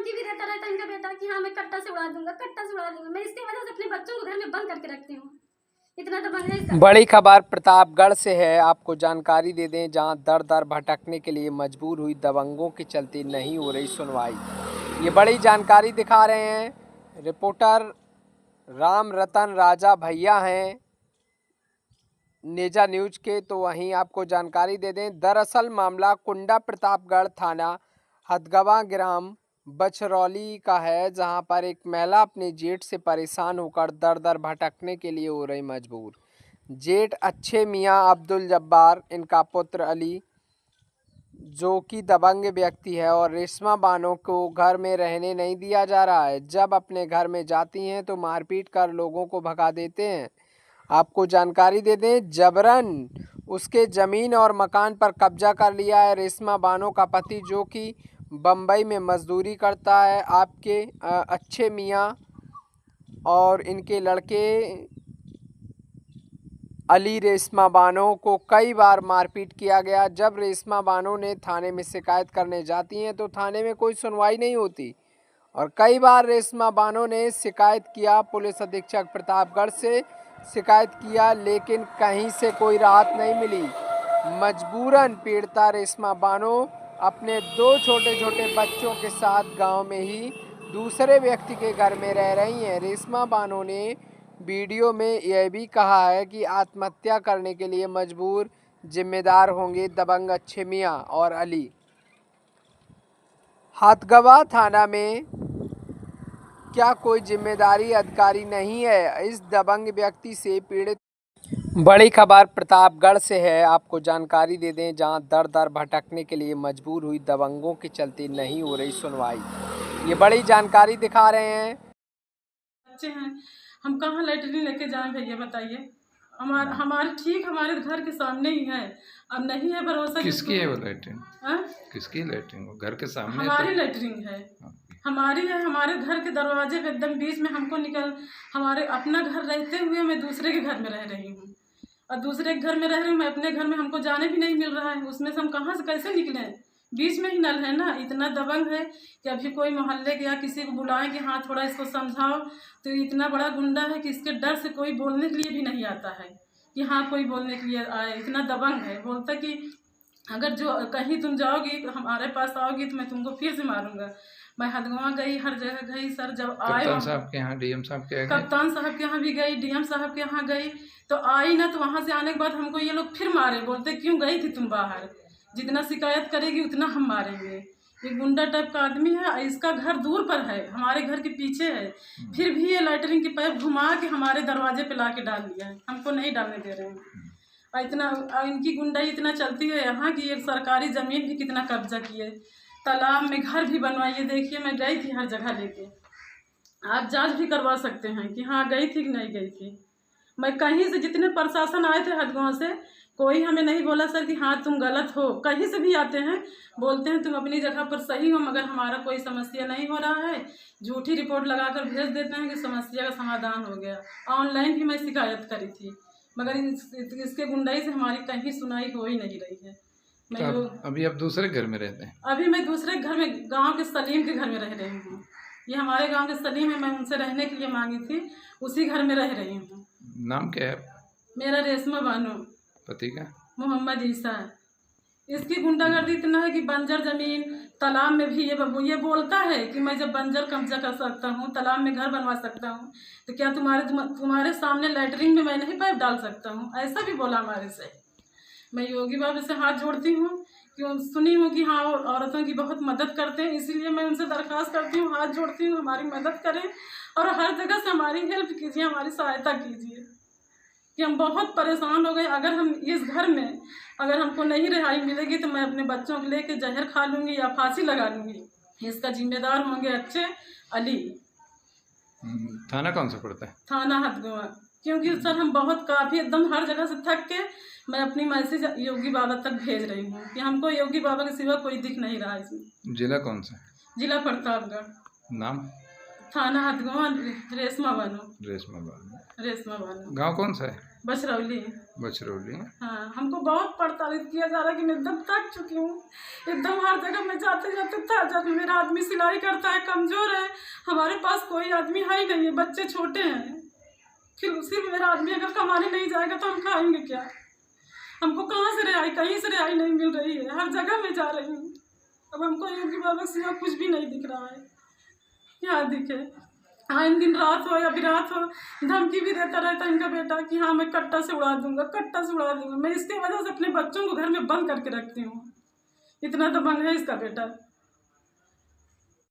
धमकी भी देता रहता है इनका बेटा कि हाँ मैं कट्टा से उड़ा दूंगा, कट्टा से उड़ा दूंगा। मैं इसकी वजह से अपने बच्चों को घर में बंद करके रखती हूँ। इतना दबंग है इसका। बड़ी खबर प्रतापगढ़ से है, आपको जानकारी दे दें, जहां दर दर भटकने के लिए मजबूर हुई दबंगों के चलते नहीं हो रही सुनवाई। ये बड़ी जानकारी दिखा रहे हैं रिपोर्टर राम रतन राजा भैया हैं नेजा न्यूज के। तो वहीं आपको जानकारी दे दें, दरअसल मामला कुंडा प्रतापगढ़ थाना हदगवा ग्राम बछरौली का है, जहां पर एक महिला अपने जेठ से परेशान होकर दर दर भटकने के लिए हो रही मजबूर। जेठ अच्छे मियां अब्दुल जब्बार, इनका पुत्र अली जो कि दबंग व्यक्ति है, और रेशमा बानो को घर में रहने नहीं दिया जा रहा है। जब अपने घर में जाती हैं तो मारपीट कर लोगों को भगा देते हैं। आपको जानकारी दे दें, जबरन उसके ज़मीन और मकान पर कब्जा कर लिया है। रेशमा बानो का पति जो कि बम्बई में मजदूरी करता है, आपके अच्छे मियाँ और इनके लड़के अली रेशमा बानो को कई बार मारपीट किया गया। जब रेशमा बानो ने थाने में शिकायत करने जाती हैं तो थाने में कोई सुनवाई नहीं होती, और कई बार रेशमा बानो ने शिकायत किया, पुलिस अधीक्षक प्रतापगढ़ से शिकायत किया, लेकिन कहीं से कोई राहत नहीं मिली। मजबूरन पीड़िता रेशमा बानो अपने 2 छोटे छोटे बच्चों के साथ गांव में ही दूसरे व्यक्ति के घर में रह रही हैं। रेशमा बानो ने वीडियो में यह भी कहा है कि आत्महत्या करने के लिए मजबूर जिम्मेदार होंगे दबंग अच्छे मियाँ और अली। हथगवा थाना में क्या कोई जिम्मेदारी अधिकारी नहीं है इस दबंग व्यक्ति से पीड़ित। बड़ी खबर प्रतापगढ़ से है, आपको जानकारी दे दें, जहां दर दर भटकने के लिए मजबूर हुई दबंगों के चलते नहीं हो रही सुनवाई। ये बड़ी जानकारी दिखा रहे हैं। बच्चे हैं, हम कहाँ लैटरिन लेके जाएं भैया बताइए। हमारे ठीक हमारे घर के सामने ही है। अब नहीं है भरोसा। किसकी है वो लैटरिन? किसकी लैटरिन? वो घर के सामने हमारी लैटरिन है, हमारी है। हमारे घर के दरवाजे पे एकदम बीच में हमको हमारे अपना घर रहते हुए मैं दूसरे के घर में रह रही हूँ, और दूसरे के घर में रह रही हूँ मैं अपने घर में, हमको जाने भी नहीं मिल रहा है। उसमें से हम कहाँ से कैसे निकले? बीच में ही नल है ना। इतना दबंग है कि अभी कोई मोहल्ले के या किसी को बुलाएं कि हाँ थोड़ा इसको समझाओ, तो इतना बड़ा गुंडा है कि इसके डर से कोई बोलने के लिए भी नहीं आता है कि हाँ कोई बोलने के लिए आए। इतना दबंग है, बोलता कि अगर जो कहीं तुम जाओगी तो हमारे पास आओगी तो मैं तुमको फिर से मारूंगा। मैं हदगवा गई, हर जगह गई सर। जब आए कप्तान साहब के यहाँ, डीएम साहब के यहाँ, कप्तान साहब के यहाँ भी गई, डीएम साहब के यहाँ गई, तो आई ना। तो वहाँ से आने के बाद हमको ये लोग फिर मारे, बोलते क्यों गई थी तुम बाहर, जितना शिकायत करेगी उतना हम मारेंगे। ये गुंडा टाइप का आदमी है। इसका घर दूर पर है, हमारे घर के पीछे है, फिर भी ये लैटरिन की पाइप घुमा के हमारे दरवाजे पे ला के डाल दिया है। हमको नहीं डालने दे रहे हैं। और इतना इनकी गुंडाई इतना चलती है यहाँ की। एक सरकारी ज़मीन भी कितना कब्जा किए, तालाब में घर भी बनवाइए। देखिए मैं गई थी हर जगह लेके, आप जांच भी करवा सकते हैं कि हाँ गई थी कि नहीं गई थी। मैं कहीं से जितने प्रशासन आए थे हदगांव से, कोई हमें नहीं बोला सर कि हाँ तुम गलत हो। कहीं से भी आते हैं बोलते हैं तुम अपनी जगह पर सही हो, मगर हमारा कोई समस्या नहीं हो रहा है। झूठी रिपोर्ट लगाकर भेज देते हैं कि समस्या का समाधान हो गया। ऑनलाइन भी मैं शिकायत करी थी, मगर इसके गुंडाई से हमारी कहीं सुनाई हो ही नहीं रही है। मैं तो अभी आप दूसरे घर में रहते हैं? अभी मैं दूसरे घर में, गाँव के सलीम के घर में रह रही हूँ। ये हमारे गांव के सलीम है, मैं उनसे रहने के लिए मांगी थी, उसी घर में रह रही हूँ। नाम क्या है? मेरा रेशमा बानो। पति का? मोहम्मद ईसा। इसकी गुंडागर्दी इतना है कि बंजर जमीन, तालाब में भी ये बोलता है कि मैं जब बंजर कब्जा कर सकता हूँ, तालाब में घर बनवा सकता हूँ, तो क्या तुम्हारे सामने लैटरिन में मैं नहीं पाइप डाल सकता हूँ? ऐसा भी बोला हमारे से। मैं योगी बाबा से हाथ जोड़ती हूँ, क्यों सुनी हूँ कि हाँ औरतों की बहुत मदद करते हैं, इसीलिए मैं उनसे दरख्वास्त करती हूँ, हाथ जोड़ती हूँ, हमारी मदद करें और हर जगह से हमारी हेल्प कीजिए, हमारी सहायता कीजिए कि हम बहुत परेशान हो गए। अगर हम इस घर में अगर हमको नहीं रिहाई मिलेगी तो मैं अपने बच्चों को लेके जहर खा लूँगी या फांसी लगा लूँगी। इसका जिम्मेदार होंगे अच्छे अली। थाना कौन सा पड़ता है? थाना हदगवा। क्योंकि सर हम बहुत काफ़ी एकदम हर जगह से थक के मैं अपनी मैसेज योगी बाबा तक भेज रही हूँ कि हमको योगी बाबा के सिवा कोई दिख नहीं रहा इसमें। जिला कौन सा? जिला प्रतापगढ़। नाम? थाना हदगवा। रेशमा बानो। रेशमा बानो। रेशमा बानो। गाँव कौन सा है? बछरौली। बछरौली। हाँ, हमको बहुत प्रताड़ित किया जा रहा है कि मैं एकदम थक चुकी हूँ। एकदम हर जगह मैं जाते जाते थक जाती हूँ। मेरा आदमी सिलाई करता है, कमज़ोर है, हमारे पास कोई आदमी है ही नहीं है, बच्चे छोटे हैं। फिर उसी में मेरा आदमी अगर कमाने नहीं जाएगा तो हम खाएंगे क्या? हमको कहाँ से रिहाई, कहीं से रिहाई नहीं मिल रही है, हर जगह मैं जा रही हूँ। अब हमको योगी बाबा के सिवा कुछ भी नहीं दिख रहा है। क्या दिखे? हाँ, इन दिन रात हो या बिरात हो, धमकी भी देता रहता है इनका बेटा कि हाँ मैं कट्टा से उड़ा दूंगा, कट्टा से उड़ा दूंगा। मैं इसकी वजह से अपने बच्चों को घर में बंद करके रखती हूँ। इतना दबंग है इसका बेटा।